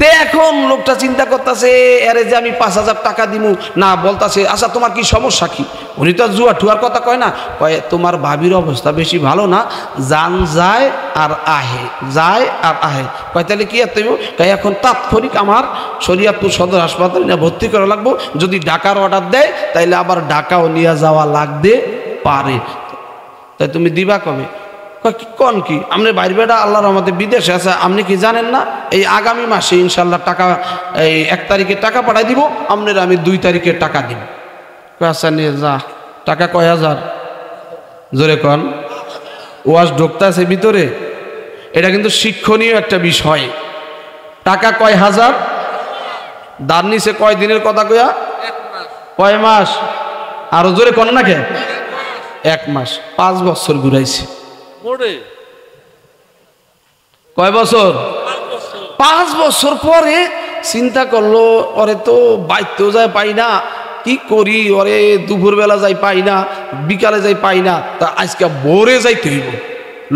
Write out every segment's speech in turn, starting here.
তে এখন লোকটা চিন্তা করতেছে আরে যে আমি 5,000 টাকা দিব না, বলতাছে আচ্ছা তোমার কি সমস্যা কি? উনি তো জুয়া ঠুয়ার কথা কয় না, কয় তোমার ভাবির অবস্থা বেশি ভালো না, জান যায় আর আহে, যায় আর আহে। কয় তাহলে কি আর তুমি? কয় এখন তাৎক্ষণিক আমার শরীয়তপুর সদর হাসপাতালে না ভর্তি করা লাগবো, যদি ঢাকার অর্ডার দেয় তাইলে আবার ঢাকাও নিয়ে যাওয়া লাগতে পারে, তাই তুমি দিবা কবে? কন কি আপনি বাইরে বেটা আল্লাহর রহমতে বিদেশে আছে, আপনি কি জানেন না এই আগামী মাসে ইনশাল্লাহ টাকা, এই 1 তারিখে টাকা পাঠাই দিব, আপনার আমি 2 তারিখে টাকা দিব। আচ্ছা নিয়ে যা, টাকা কয় হাজার? জোরে কন। ওয়াজ ঢুকতে আছে ভিতরে, এটা কিন্তু শিক্ষণীয় একটা বিষয়। টাকা কয় হাজার? দার নিচে কয় দিনের কথা কয়া? কয় মাস? আরো জোরে কন না কে? 1 মাস। 5 বছর ঘুরাইছে। কয় বছর? 5 বছর পরে চিন্তা করলো ওরে তো বাইতেও যায় পাই না, কি করি, ওরে দুপুরবেলা যাই পাই না, বিকালে যাই পাই না, তা আজকে ভোরে যাইতে হইব।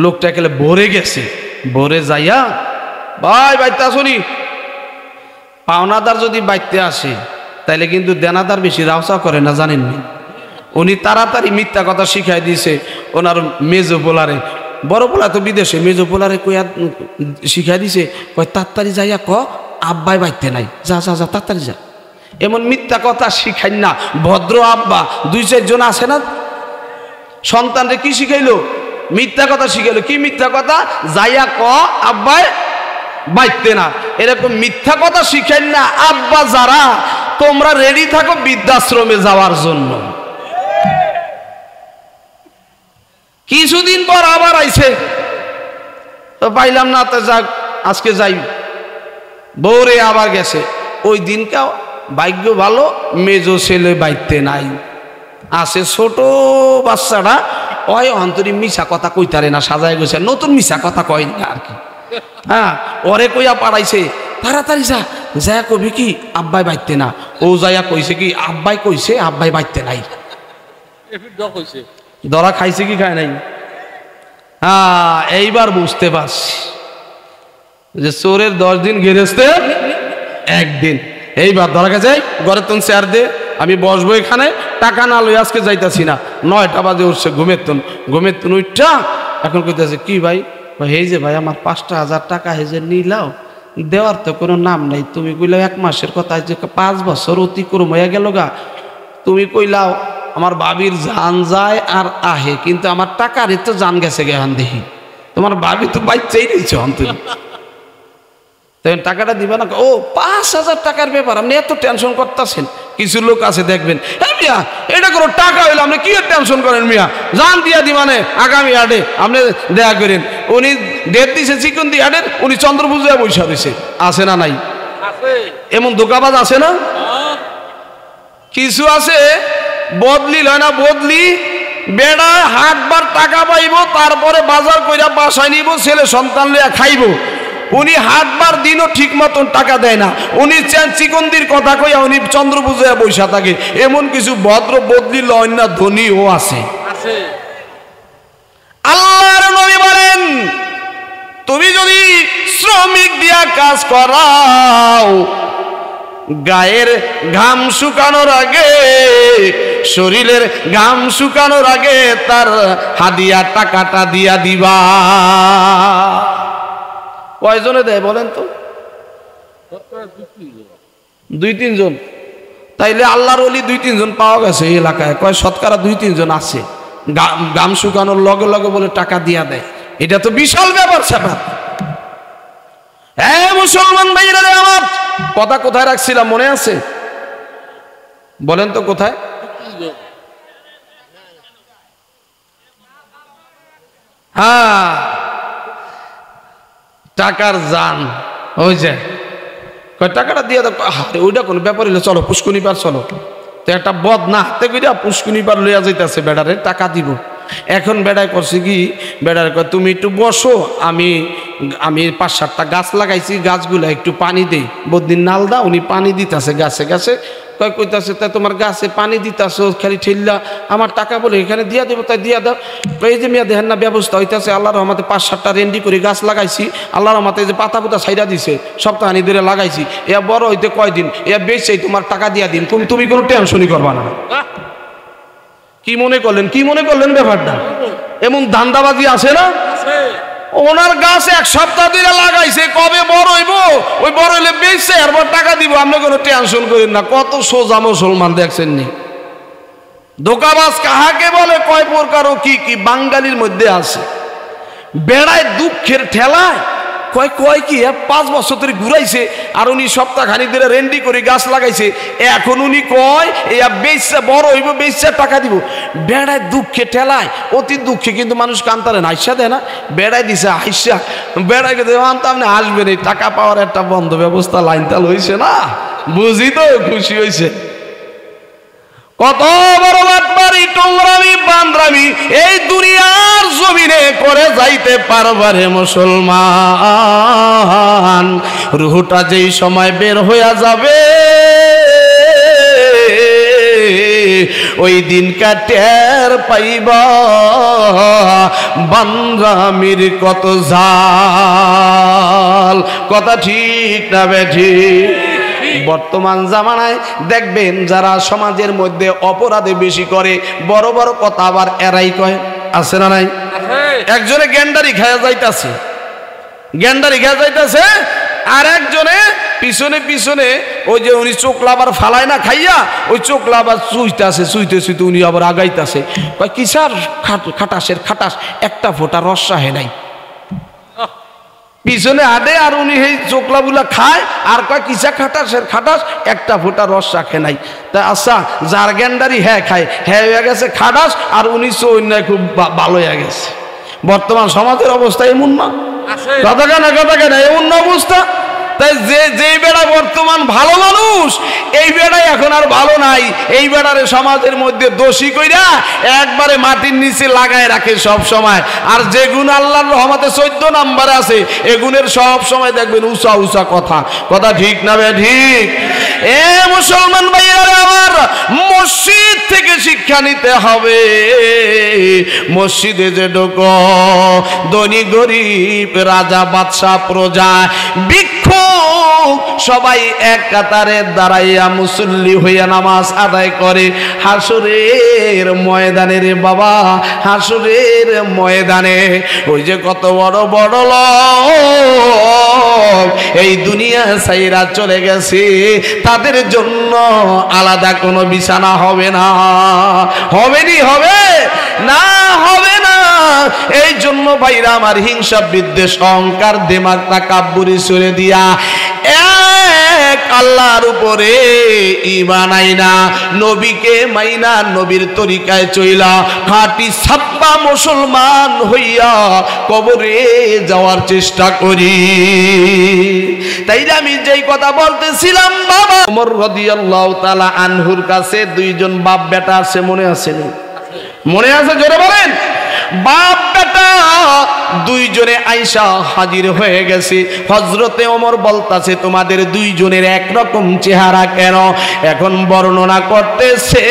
লোকটা একেবারে ভোরে গেছে, ভোরে যাইয়া ভাই বাইতে আসুনি, পাওনাদার যদি বাইতে আসে তাইলে কিন্তু দেনাদার বেশি রাউসা করে না, জানেননি? উনি তাড়াতাড়ি মিথ্যা কথা শিখাই দিয়েছে ওনার মেজো পোলারে। বড় পোলা তো বিদেশে, মেজো পোলারে কইয়া শিখাই দিছে, কয় তাড়াতাড়ি যাইয়া ক আব্বাই বাইতে নাই, যা যা যা তাড়াতাড়ি যা। এমন মিথ্যা কথা শিখাই না। ভদ্র আব্বা 2-4 জন আছে না, সন্তানরে কি শিখাইলো? মিথ্যা কথা শিখাইলো। কি মিথ্যা কথা? যাইয়া ক আব্বাই বাইতে না। এরকম মিথ্যা কথা শিখাই না। আব্বা যারা তোমরা রেডি থাকো বৃদ্ধাশ্রমে যাওয়ার জন্য। কিছুদিন পর আবার আইছে, তো পাইলাম না, তো যাক আজকে যাই। বউরে আবার গেছে। ওই দিনকাও ভাগ্য ভালো, মেজো ছেলে বাইতে নাই, আছে ছোট বাচ্চাটা, ওই অন্তরি মিশা কথা কইতারে না, সাজায় গেছে, নতুন মিশা কথা কয় না আর কি। হ্যাঁ, ওরে কইয়া পাড়াইছে তাড়াতাড়ি যা, যা কবি কি আব্বাই বাইতে না। ও যাইয়া কইছে কি আব্বাই কইছে আব্বাই বাইতে নাই। ধরা খাইছে কি খায় নাই? হ্যাঁ, এইবার বুঝতে পারছি যে চোরের 10 দিন গেরেস্তে 1 দিন। এইবার ধরা গেছে, ঘরে তুন চেয়ার দে, আমি বসবো এখানে, টাকা না লই আজকে যাইতাছি না। 9টা বাজে উঠছে ঘুমের তুন উঠটা এখন কইতেছে কি ভাই? এই যে ভাই আমার 5,000 টাকা হেজে নিলাও, দেওয়ার তো কোনো নাম নাই। তুমি কইলাও 1 মাসের কথা, যে 5 বছর অতিক্রম হয়ে গেল গা। তুমি কইলাও আমার ভাবির জান যায় আর আহে, কিন্তু আমার টাকার তো জান গেছে গেহান দেখি। তোমার ভাবি তো বাইচাই দিয়েছে অন্তত, টাকাটা দিবা না? ও 5,000 টাকার ব্যাপার, আপনি এত টেনশন করতেছেন। কিছু লোক আছে দেখবেন, হ্যাঁ মিয়া এটা কোনো টাকা হইলো আপনি কি টেনশন করেন মিয়া, জান দিয়া দি মানে আগামী হাটে আপনি দেখা করেন। উনি ডেট দিছে চিকন দি হাটের, উনি চন্দ্রপূজায় বৈশা দিছে। আছে না নাই? এমন দোকাবাজ আছে না? কিছু আছে বদলি লয় না, বদলি বেড়া হাটবার টাকা পাইব, তারপরে বাজার কইরা বাসায় নিব, ছেলে সন্তান লইয়া খাইব। উনি হাটবার দিনও ঠিক মতন টাকা দেয় না। উনি চিকন্দির কথা কইয়া উনি চন্দ্রপূজায় বৈশা থাকে। এমন কিছু ভদ্র বদলি লয় না, ধনীও আছে। আল্লাহর নবী বলেন, তুমি যদি শ্রমিক দিয়া কাজ করাও, গায়ের ঘাম শুকানোর আগে, শরীরের ঘাম শুকানোর আগে তার হাদিয়া টাকাটা দিয়া দিবা। কয়জনে দেয় বলেন তো? 2-3 জন। তাইলে আল্লাহর ওলি 2-3 জন পাওয়া গেছে এই এলাকায়। কয় শতকরা 2-3 জন আছে ঘাম শুকানোর লগে লগে বলে টাকা দিয়া দেয়। এটা তো বিশাল ব্যাপার স্যাপার। হ্যাঁ মুসলমান ভাইরা রে আমার, কথা কোথায় রাখছিলাম মনে আছে? বলেন তো কোথায়? হ্যাঁ, টাকার জান। ওই যে টাকাটা দিয়ে দাও, ওইটা কোনো ব্যাপার হইলো, চলো পুষ্কুনি পার চলো। তো একটা বদ না হাতে কইরা পুষ্কুনি পার লইয়া যাইতেছে, বেড়ারে টাকা দিব। এখন বেড়ায় করছে কি, বেড়ার কয় তুমি একটু বসো, আমি 5-7টা গাছ লাগাইছি, গাছগুলো একটু পানি দেই। বদিন নাল দা, উনি পানি দিতেছে গাছে গাছে। কয় কইতাছে তাই তোমার গাছে পানি দিতাছো খালি ঠেললা আমার টাকা বলে এখানে দিয়া দেবো তাই দিয়া দাও। এই যে মিয়া দেখেন না ব্যবস্থা হইতাছে আল্লাহর রহমতে 5-7টা রেন্ডি করে গাছ লাগাইছি আল্লাহর রহমতে যে পাতা পুতা ছাইরা দিছে সপ্তাহানি ধরে লাগাইছি এ বড় হইতে কয়দিন এ বেশি তোমার টাকা দিয়া দিন তুমি কোনো টেনশনই করবা না। কি মনে করলেন ব্যাপারটা এমন ধান্দাবাজি আছে না? ওনার গাছ 1 সপ্তাহ ধরে লাগাইছে কবে বড় হইব ওই বড় হইলে বেচছে এরপর টাকা দিব আপনি কোনো টেনশন করেন না। কত সোজা মুসলমান দেখছেন নি? ধোঁকাবাজ কাহাকে বলে কয় প্রকার ও কি কি বাঙালির মধ্যে আছে। বেড়ায় দুঃখের ঠেলায় কয় কি 5 বছর ধরে ঘুরাইছে আর উনি সপ্তাহখানি ধরে রেন্ডি করে গাছ লাগাইছে এখন উনি কয় বেচছে বড় হইব বেচছে টাকা দিব। বেড়ায় দুঃখে ঠেলায় অতি দুঃখে কিন্তু মানুষ কান্তারে না হাইসা দেয় না বেড়ায় দিছে হাইসা বেড়াইকে দেওয়ান তো আপনি আসবেন এই টাকা পাওয়ার একটা বন্ধ ব্যবস্থা লাইন তাল হয়েছে না বুঝি তো খুশি হয়েছে। কত বড় বাটপারি টোংরামি বান্দরামি এই দুনিয়ার জমিনে করে যাইতে পারবারে মুসলমান। রুহটা যেই সময় বের হইয়া যাবে ওই দিনকা টের পাইবা বান্দরামির কত জাল। কথা ঠিক না বেঠিক? বর্তমান জামানায় দেখবেন যারা সমাজের মধ্যে অপরাধে বেশি করে বড় বড় কথা আবার এরাই কয় আছে না নাই? একজনে গ্যান্ডারি খায়া যাইতাছে আর একজনে পিছনে পিছনে ওই যে উনি চোখলা আবার ফালায় না খাইয়া ওই চোখলা আবার চুইতে উনি আবার আগাইতাছে কয় কিসার খাটাসের খাটাস একটা ফোঁটা রস সাহে নাই পিছনে হাঁটে আর উনি এই চোখলাগুলা খায় আর কয় কিসা খাটাসের খাটাস একটা ফোঁটা রস রাখে নাই। তা আচ্ছা যার গ্যান্ডারি হ্যাঁ খায় হ্যাঁ হয়ে গেছে খাটাস আর উনি অন্যায় খুব ভালো হয়ে গেছে। বর্তমান সমাজের অবস্থা এমন না? কথা কেন এমন না অবস্থা? তাই যে বেড়া বর্তমান ভালো মানুষ এই বেড়াই এখন আর ভালো নাই। এই বেড়ারে সমাজের মধ্যে দোষী কইরা একবারে মাটির নিচে লাগায় রাখে সব সময়। আর যে গুণ আল্লাহর রহমতে 14 নম্বরে আছে এ গুণের সব সময় দেখবেন উঁচা উঁচা কথা ঠিক না বে ঠিক? এ মুসলমান ভাইরা আমার মসজিদ থেকে শিক্ষা নিতে হবে। মসজিদে যে ঢোকো ধনী গরিব রাজা বাদশা প্রজা সবাই এক কাতারে দাঁড়াইয়া মুসল্লি হইয়া নামাজ আদায় করে হাসরের ময়দানে রে বাবা হাসরের ময়দানে ওই যে কত বড় বড় লোক এই দুনিয়া ছাইরা চলে গেছে তাদের জন্য আলাদা কোনো বিছানা হবে না। হবে না এই জন্য ভাইরা আমার হিংসা বিদ্বেষ অহংকার দিমাগ তাকাব্বুরি ছেড়ে দিয়া এক আল্লাহর উপরে ঈমান আইনা নবীকে মাইনা নবীর তরিকায় চইলা খাঁটি সাপ্পা মুসলমান হইয়া কবরে যাওয়ার চেষ্টা করি। তাই আমি যেই কথা বলতেছিলাম বাবা ওমর রাদিয়াল্লাহু তাআলা আনহুর কাছে 2 জন বাপ বেটা আছে মনে আছে জোরে বলেন? বাপ বেটা 2 জনে আয়েশা হাজির হয়ে গেছে। হযরতে ওমর বলতাছে তোমাদের 2 জনের একরকম চেহারা কেন? এখন বর্ণনা করতেছে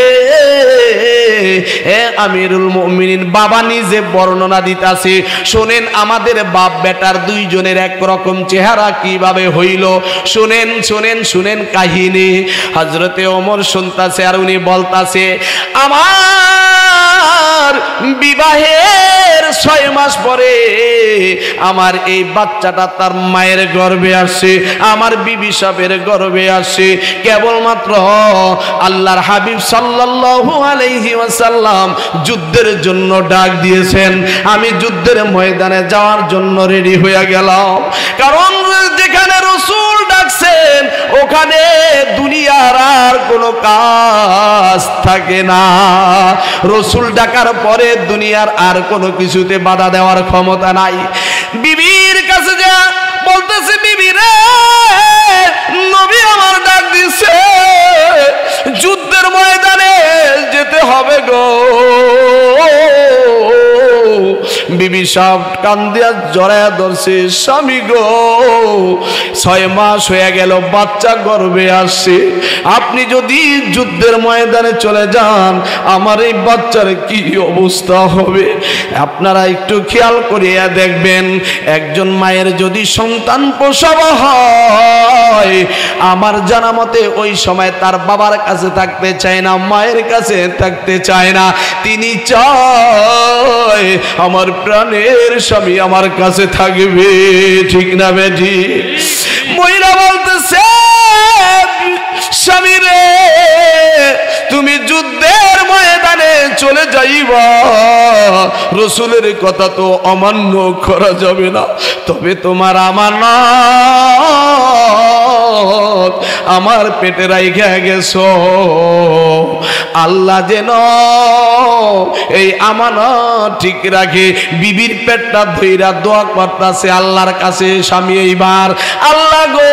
আমিরুল মুমিনিন বাবা নিজে বর্ণনা দিতাছে শুনেন আমাদের বাপ বেটার 2 জনের একরকম চেহারা কিভাবে হইল শুনেন কাহিনী। হযরতে ওমর শুনতাছে আর উনি বলতাছে আমার বিবাহের 6 মাস পরে আমার এই বাচ্চাটা তার মায়ের গর্ভে আসে আমার বিবি সাহেবের গর্ভে আসে কেবলমাত্র আল্লাহর হাবিব সাল্লাল্লাহু আলাইহি ওয়াসাল্লাম যুদ্ধের জন্য ডাক দিয়েছেন আমি যুদ্ধের ময়দানে যাওয়ার জন্য রেডি হয়ে গেলাম। কারণ যেখানে রাসূল ডাকছেন ওখানে দুনিয়ার আর কোনো কাজ থাকে না। রাসূল ডাকার পরে দুনিয়ার আর কোনো কিছুতে বাধা দেওয়ার ক্ষমতা নাই। বিবির কাছে যা বলতেছে বিবি রে নবী আমার ডাক দিছে যুদ্ধের ময়দানে যেতে হবে গো। বিবি সব কান্দিয়া জড়ায়া ধরছে, স্বামী গো 6 মাস হয়ে গেল, বাচ্চা গর্ভে আসছে, আপনি যদি যুদ্ধের ময়দানে চলে যান আমার এই বাচ্চার কি অবস্থা হবে? আপনারা একটু খেয়াল করিয়া দেখবেন, একজন মায়ের যদি সন্তান প্রসব হয়, আমার জানা মতে ওই সময় তার বাবার কাছে থাকতে চায় না, মায়ের কাছে থাকতে চায় না, তিনি চায় আমার প্রাণের স্বামী আমার কাছে থাকবে। ঠিক না বেটি? মহিলা বলতেছে, স্বামী রে তুমি যুদ্ধের ময়দানে চলে যাইবা, রাসূলের কথা তো অমান্য করা যাবে না, তবে তোমার আমানত আমার পেটে রাইখা গেছো, আল্লাহ যেন এই আমানত ঠিক রাখে। বিবির পেটটা ধইরা দোয়া করতেছে আল্লাহর কাছে, স্বামী এইবার আল্লাহ গো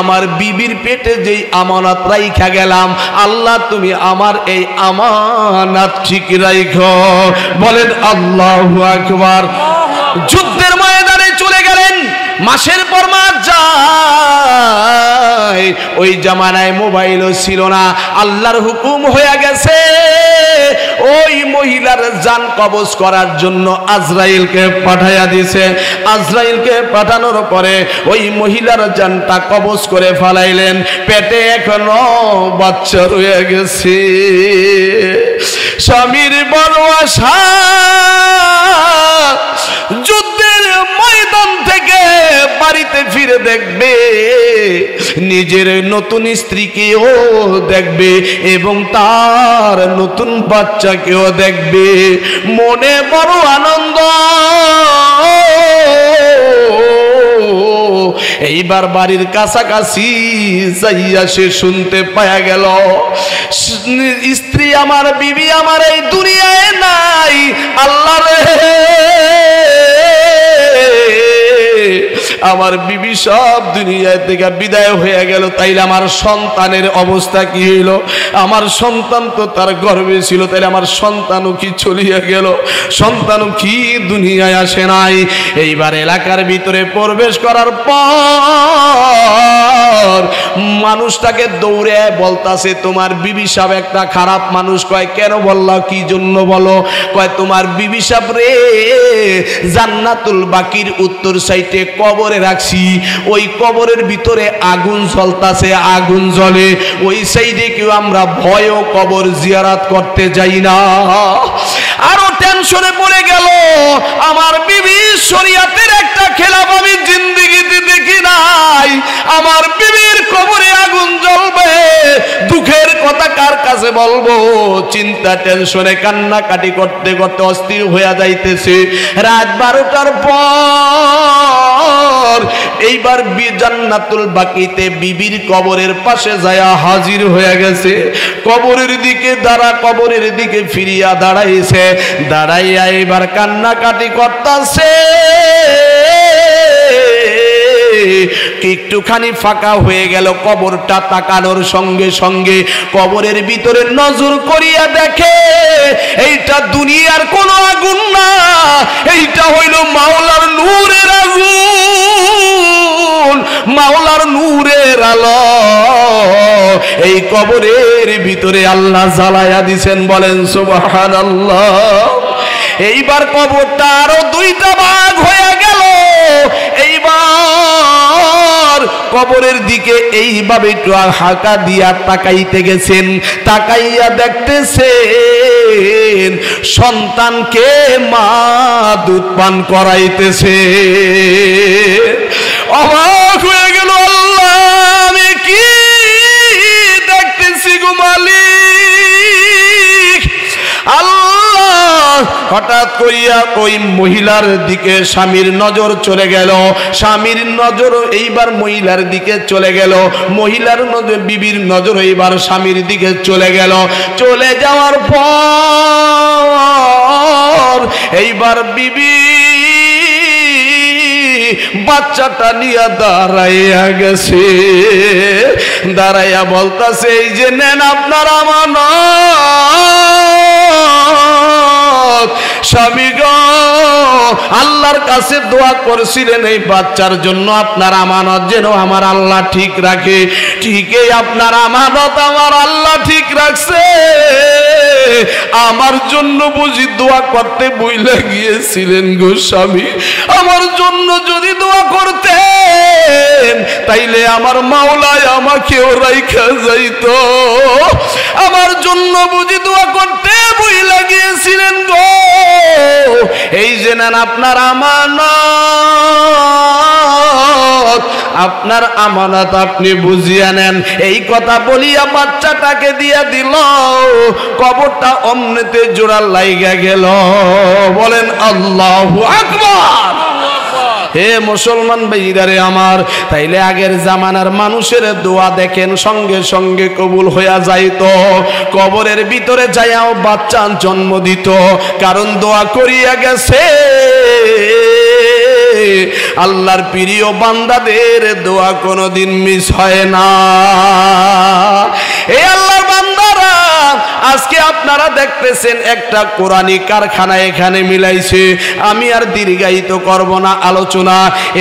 আমার বিবির পেটে যেই আমানত রাইখা গেলাম, আল্লাহ তুমি আমার এই আমানত ঠিক রাইখো। বলেন আল্লাহু আকবার। যুদ্ধের ময়দানে চলে গেলেন, মাসের পর মাস যায়, ওই জামানায় মোবাইলও ছিল না, আল্লাহর হুকুম হয়ে গেছে ওই মহিলার জান কবজ করার জন্য আজরাইলকে পাঠাইয়া দিয়েছে। আজরাইলকে পাঠানোর পরে ওই মহিলার জানটা কবজ করে ফেলাইলেন, পেটে এখনো বাচ্চা রয়ে গেছে। স্বামীর বড় আশা যুদ্ধের ময়দান থেকে বাড়িতে ফিরে দেখবে, নিজের নতুন স্ত্রীকেও দেখবে এবং তার নতুন বাচ্চাকেও দেখবে, মনে বড় আনন্দ। এইবার বাড়ির কাছাকাছি যাইয়া সে শুনতে পাওয়া গেল স্ত্রী আমার, বিবি আমার এই দুনিয়ায় নাই, আল্লাহ রে আমার বিবি সব দুনিয়া থেকে বিদায় হয়ে গেল, তাইলে আমার সন্তানের অবস্থা কি হইল? আমার সন্তান তো তার গর্ভে ছিল, তাইলে আমার সন্তানও কি চলিয়া গেল? সন্তানও কি দুনিয়ায় আসে নাই? এইবার এলাকার ভিতরে প্রবেশ করার পর মানুষটাকে দৌড়ে বলতাছে তোমার বিবি সাহেব একটা খারাপ মানুষ। কয় কেন বললা, কি জন্য বলো? কয় তোমার বিবি সাহেব রে জান্নাতুল বাকির উত্তর সাইডে কবরে রাখছি, ওই কবরের ভিতরে আগুন জ্বলতাছে, আগুন জ্বলে, ওই সাইডে কেউ আমরা ভয়ও কবর জিয়ারত করতে যাই না। আরো টেনশনে পড়ে গেল, আমার বিবি শরিয়াতের একটা খেলাফ আমি জিন্দেগিতে দেখি নাই, আমার বিবির কবরে আগুন জ্বলবে, দুঃখের কথা কার কাছে বলবো? চিন্তা টেনশনে কান্নাকাটি করতে করতে অস্থির হয়ে যাইতেছে। রাত 12টার পর এইবার জান্নাতুল বাকিতে বিবির কবরের পাশে যায় হাজির হয়ে গেছে, কবরের দিকে কবরের দিকে ফিরিয়া দাঁড়াইছে, দাঁড়াইয়া এবার কান্নাকাটি করতেছে। একটুখানি ফাঁকা হয়ে গেল কবরটা, তাকানোর সঙ্গে সঙ্গে কবরের ভিতরে নজর করিয়া দেখে এইটা দুনিয়ার কোনো আগুন না, এইটা হইল মাওলার নূরের আগুন, মাওলার নূরের আলো এই কবরের ভিতরে আল্লাহ জ্বালায়া দিছেন। বলেন সুবহানাল্লাহ। এইবার কবরটা আরো 2টা ভাগ হয়ে গেল। এইবার কবরের দিকে এইভাবে একটু হাঁকা দিয়া তাকাইতে গেছেন, তাকাইয়া দেখতেছেন সন্তানকে মা দুধ পান করাইতেছে। অবাক হয়ে গেল, আল্লাহ আমি কি দেখতেছি গো মালিক। আল্লাহ হঠাৎ করিয়া ওই মহিলার দিকে স্বামীর নজর চলে গেল, স্বামীর নজর এইবার মহিলার দিকে চলে গেল, মহিলার নজর বিবির নজর এইবার স্বামীর দিকে চলে গেল। চলে যাওয়ার পর এইবার বিবি বাচ্চাটা নিয়ে দাঁড়াইয়া গেছে, দাঁড়াইয়া বলতাছে এই যে নেন আপনার আমানত, গোস্বামী গো, আল্লাহর কাছে দোয়া করছিলেন এই বাচ্চার জন্য, আপনার আমানত যেন আমার আল্লাহ ঠিক রাখে। ঠিকই আপনার আমানত আমার আল্লাহ ঠিক রাখছে। আমার জন্য বুঝি দোয়া করতে ভুলে গিয়েছিলেন গোস্বামী। আমার জন্য যদি দোয়া করতেন তাইলে আমার মাওলায় আমাকেও রাইখা যাইতো। আমার জন্য বুঝি দোয়া করতে ভুলে গিয়েছিলেন গো। এই যে নেন আপনার আমানত, আপনার আমানত আপনি বুঝিয়ে নেন। এই কথা বলিয়া বাচ্চাটাকে দিয়া দিল। কবরটা অমনেতে জোড়া লাইগা গেল। বলেন আল্লাহু আকবার। হে মুসলমান ভাইরারে আমার, তাইলে আগের জামানার মানুষের দোয়া দেখেন সঙ্গে সঙ্গে কবুল হইয়া যাইত। কবরের ভিতরে যাইয়াও বাচ্চা জন্ম দিত, কারণ দোয়া করিয়া গেছে। আল্লাহর প্রিয় বান্দাদের দোয়া কোনোদিন মিস হয় না। এই আল্লাহর বান্দারা আজকে আপনারা দেখতেছেন একটা কোরআনী কারখানা এখানে মিলাইছে। আমি আর দীর্ঘায়িত করব না আলোচনা।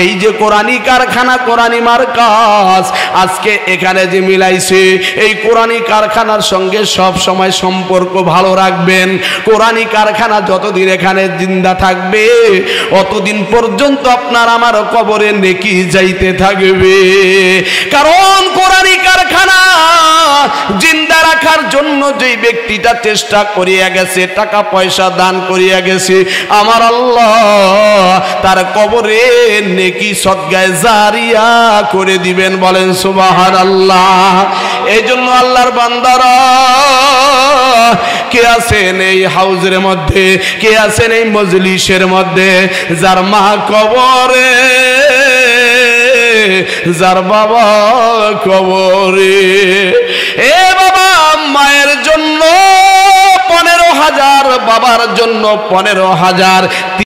এই যে কোরআনী কারখানা, কোরআনী মার্কাজ আজকে এখানে যে মিলাইছে, এই কোরআনী কারখানার সঙ্গে সব সময় সম্পর্ক ভালো রাখবেন। কোরআনী কারখানা যতদিন এখানে জিন্দা থাকবে অতদিন পর্যন্ত আপনার আমার কবরে নেকি যাইতে থাকবে। কারণ কোরআনী কারখানা জিন্দা রাখার জন্য যেই ব্যক্তিটা চেষ্টা করিয়া গেছে, টাকা পয়সা দান করিয়া গেছে, আমার আল্লাহ তার কবরে নেকি সদকায়ে জারিয়া করে দিবেন। বলেন সুবহানাল্লাহ। এই জন্য আল্লাহর বান্দারা, কে আছেন এই হাউজের মধ্যে, কে আছেন এই মজলিসের মধ্যে, যার মা কবরে, যার বাবা কবরে? এ বাবা, মায়ের জন্য 15,000, বাবার জন্য 15,000।